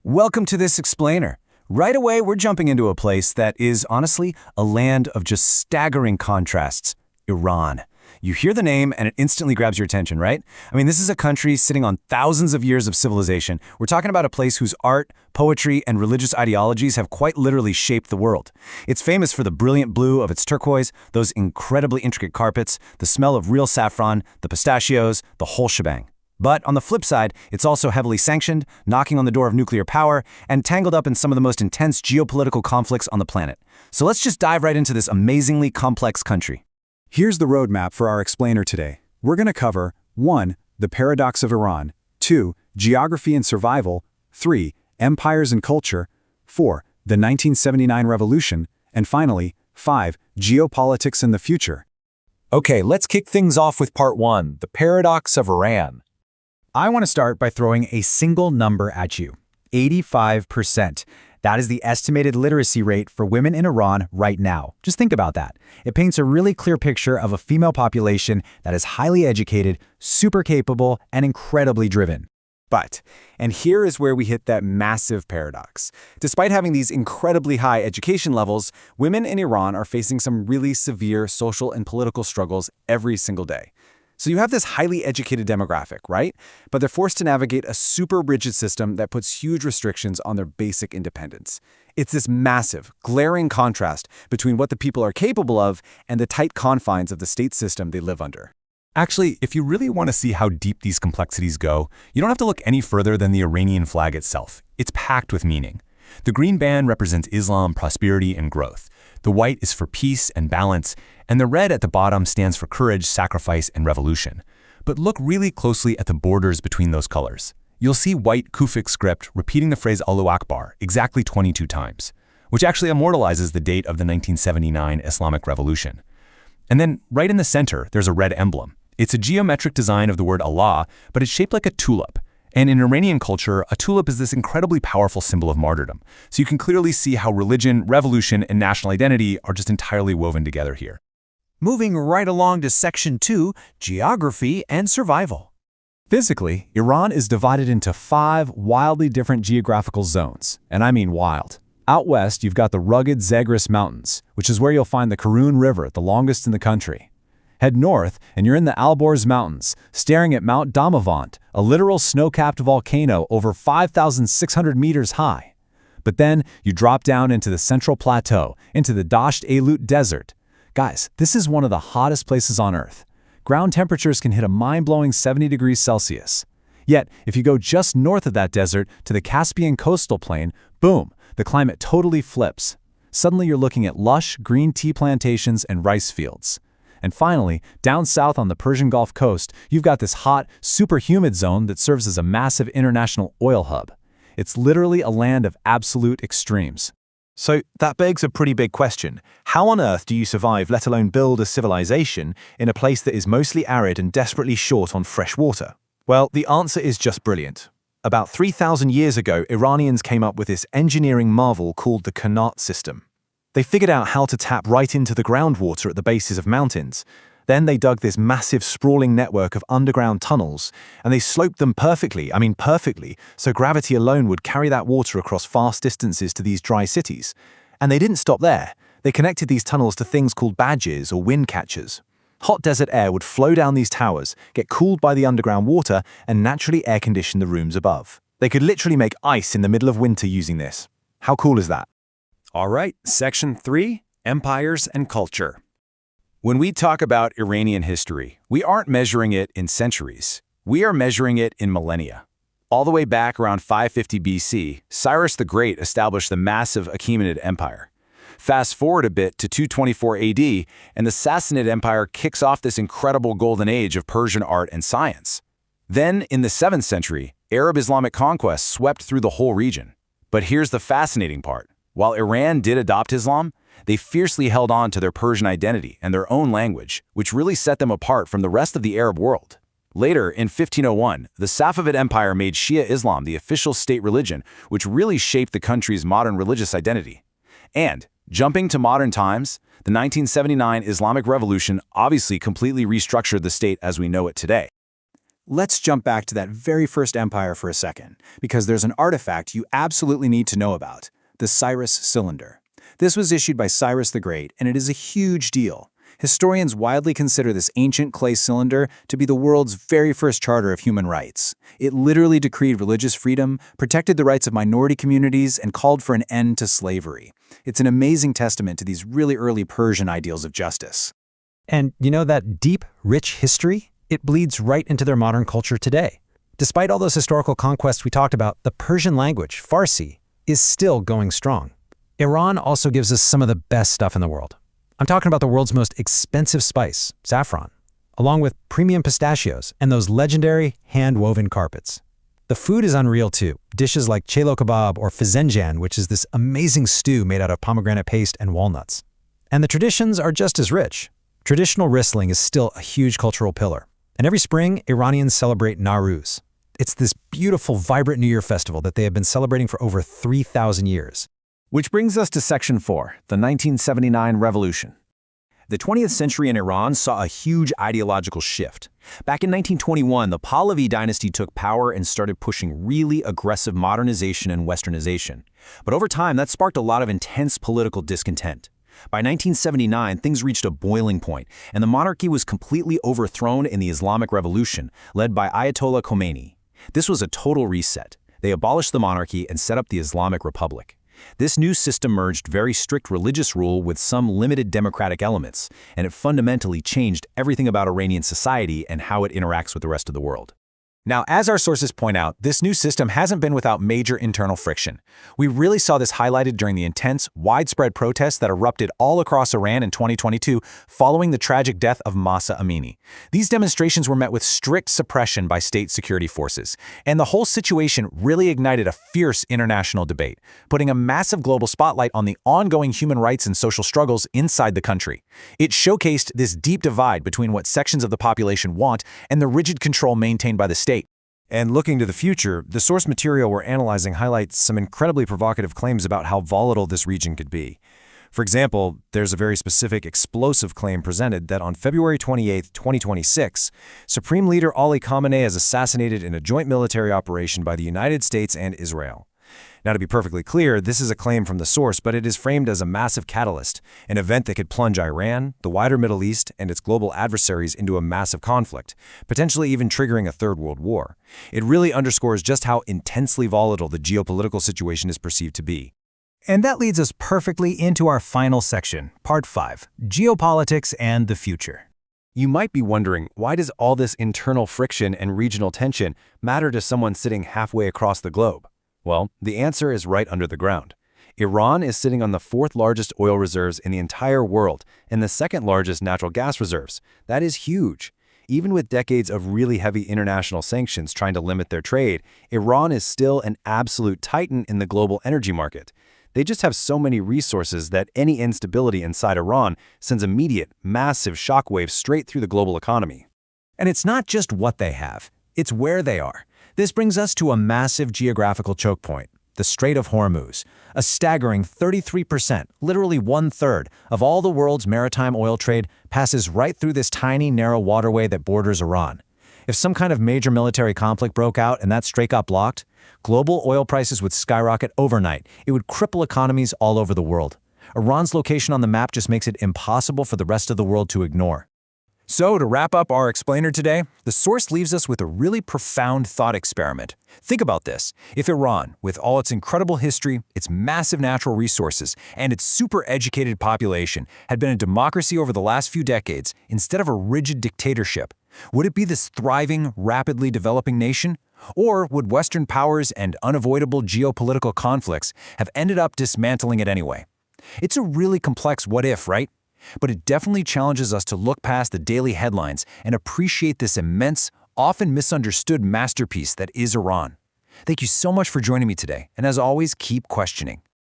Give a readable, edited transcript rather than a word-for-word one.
Welcome to this explainer. Right away, we're jumping into a place that is, honestly, a land of just staggering contrasts. Iran. You hear the name and it instantly grabs your attention, right? I mean, this is a country sitting on thousands of years of civilization. We're talking about a place whose art, poetry, and religious ideologies have quite literally shaped the world. It's famous for the brilliant blue of its turquoise, those incredibly intricate carpets, the smell of real saffron, the pistachios, the whole shebang. But on the flip side, it's also heavily sanctioned, knocking on the door of nuclear power, and tangled up in some of the most intense geopolitical conflicts on the planet. So let's just dive right into this amazingly complex country. Here's the roadmap for our explainer today. We're going to cover 1. The paradox of Iran, 2. Geography and survival, 3. Empires and culture, 4. The 1979 revolution, and finally, 5. Geopolitics and the future. Okay, let's kick things off with part 1, the paradox of Iran. I want to start by throwing a single number at you, 85%. That is the estimated literacy rate for women in Iran right now. Just think about that. It paints a really clear picture of a female population that is highly educated, super capable, and incredibly driven. But, and here is where we hit that massive paradox. Despite having these incredibly high education levels, women in Iran are facing some really severe social and political struggles every single day. So you have this highly educated demographic, right? But they're forced to navigate a super rigid system that puts huge restrictions on their basic independence. It's this massive, glaring contrast between what the people are capable of and the tight confines of the state system they live under. Actually, if you really want to see how deep these complexities go, you don't have to look any further than the Iranian flag itself. It's packed with meaning. The green band represents Islam, prosperity, and growth. The white is for peace and balance, and the red at the bottom stands for courage, sacrifice, and revolution. But look really closely at the borders between those colors. You'll see white Kufic script repeating the phrase Allahu Akbar exactly 22 times, which actually immortalizes the date of the 1979 Islamic Revolution. And then right in the center, there's a red emblem. It's a geometric design of the word Allah, but it's shaped like a tulip. And in Iranian culture, a tulip is this incredibly powerful symbol of martyrdom. So you can clearly see how religion, revolution, and national identity are just entirely woven together here. Moving right along to Section 2, Geography and Survival. Physically, Iran is divided into 5 wildly different geographical zones, and I mean wild. Out west, you've got the rugged Zagros Mountains, which is where you'll find the Karun River, the longest in the country. Head north, and you're in the Alborz Mountains, staring at Mount Damavand, a literal snow-capped volcano over 5,600 meters high. But then you drop down into the Central Plateau, into the Dasht Eilut Desert. Guys, this is one of the hottest places on Earth. Ground temperatures can hit a mind-blowing 70 degrees Celsius. Yet, if you go just north of that desert to the Caspian coastal plain, boom, the climate totally flips. Suddenly you're looking at lush, green tea plantations and rice fields. And finally, down south on the Persian Gulf coast, you've got this hot, super humid zone that serves as a massive international oil hub. It's literally a land of absolute extremes. So that begs a pretty big question. How on earth do you survive, let alone build a civilization, in a place that is mostly arid and desperately short on fresh water? Well, the answer is just brilliant. About 3,000 years ago, Iranians came up with this engineering marvel called the Qanat system. They figured out how to tap right into the groundwater at the bases of mountains. Then they dug this massive sprawling network of underground tunnels, and they sloped them perfectly, so gravity alone would carry that water across vast distances to these dry cities. And they didn't stop there. They connected these tunnels to things called badges or wind catchers. Hot desert air would flow down these towers, get cooled by the underground water, and naturally air condition the rooms above. They could literally make ice in the middle of winter using this. How cool is that? All right, Section 3, Empires and Culture. When we talk about Iranian history, we aren't measuring it in centuries. We are measuring it in millennia. All the way back around 550 BC, Cyrus the Great established the massive Achaemenid Empire. Fast forward a bit to 224 AD, and the Sassanid Empire kicks off this incredible golden age of Persian art and science. Then, in the 7th century, Arab Islamic conquest swept through the whole region. But here's the fascinating part. While Iran did adopt Islam, they fiercely held on to their Persian identity and their own language, which really set them apart from the rest of the Arab world. Later, in 1501, the Safavid Empire made Shia Islam the official state religion, which really shaped the country's modern religious identity. And, jumping to modern times, the 1979 Islamic Revolution obviously completely restructured the state as we know it today. Let's jump back to that very first empire for a second, because there's an artifact you absolutely need to know about, the Cyrus cylinder. This was issued by Cyrus the Great, and it is a huge deal. Historians widely consider this ancient clay cylinder to be the world's very first charter of human rights. It literally decreed religious freedom, protected the rights of minority communities, and called for an end to slavery. It's an amazing testament to these really early Persian ideals of justice. And you know that deep, rich history? It bleeds right into their modern culture today. Despite all those historical conquests we talked about, the Persian language, Farsi, is still going strong. Iran also gives us some of the best stuff in the world. I'm talking about the world's most expensive spice, saffron, along with premium pistachios and those legendary hand-woven carpets. The food is unreal too. Dishes like chelo kebab or fizenjan, which is this amazing stew made out of pomegranate paste and walnuts. And the traditions are just as rich. Traditional wrestling is still a huge cultural pillar. And every spring, Iranians celebrate Nowruz. It's this beautiful, vibrant New Year festival that they have been celebrating for over 3,000 years. Which brings us to Section 4, the 1979 Revolution. The 20th century in Iran saw a huge ideological shift. Back in 1921, the Pahlavi dynasty took power and started pushing really aggressive modernization and westernization. But over time, that sparked a lot of intense political discontent. By 1979, things reached a boiling point, and the monarchy was completely overthrown in the Islamic Revolution, led by Ayatollah Khomeini. This was a total reset. They abolished the monarchy and set up the Islamic Republic. This new system merged very strict religious rule with some limited democratic elements, and it fundamentally changed everything about Iranian society and how it interacts with the rest of the world. Now, as our sources point out, this new system hasn't been without major internal friction. We really saw this highlighted during the intense, widespread protests that erupted all across Iran in 2022 following the tragic death of Mahsa Amini. These demonstrations were met with strict suppression by state security forces, and the whole situation really ignited a fierce international debate, putting a massive global spotlight on the ongoing human rights and social struggles inside the country. It showcased this deep divide between what sections of the population want and the rigid control maintained by the state. And looking to the future, the source material we're analyzing highlights some incredibly provocative claims about how volatile this region could be. For example, there's a very specific explosive claim presented that on February 28, 2026, Supreme Leader Ali Khamenei is assassinated in a joint military operation by the United States and Israel. Now, to be perfectly clear, this is a claim from the source, but it is framed as a massive catalyst, an event that could plunge Iran, the wider Middle East, and its global adversaries into a massive conflict, potentially even triggering a third world war. It really underscores just how intensely volatile the geopolitical situation is perceived to be. And that leads us perfectly into our final section, Part 5, Geopolitics and the Future. You might be wondering, why does all this internal friction and regional tension matter to someone sitting halfway across the globe? Well, the answer is right under the ground. Iran is sitting on the fourth largest oil reserves in the entire world and the second largest natural gas reserves. That is huge. Even with decades of really heavy international sanctions trying to limit their trade, Iran is still an absolute titan in the global energy market. They just have so many resources that any instability inside Iran sends immediate, massive shockwaves straight through the global economy. And it's not just what they have, it's where they are. This brings us to a massive geographical choke point, the Strait of Hormuz. A staggering 33%, literally one-third, of all the world's maritime oil trade passes right through this tiny, narrow waterway that borders Iran. If some kind of major military conflict broke out and that strait got blocked, global oil prices would skyrocket overnight. It would cripple economies all over the world. Iran's location on the map just makes it impossible for the rest of the world to ignore. So, to wrap up our explainer today, the source leaves us with a really profound thought experiment. Think about this. If Iran, with all its incredible history, its massive natural resources, and its super educated population, had been a democracy over the last few decades instead of a rigid dictatorship, would it be this thriving, rapidly developing nation? Or would Western powers and unavoidable geopolitical conflicts have ended up dismantling it anyway? It's a really complex what-if, right? But it definitely challenges us to look past the daily headlines and appreciate this immense, often misunderstood masterpiece that is Iran. Thank you so much for joining me today, and as always, keep questioning.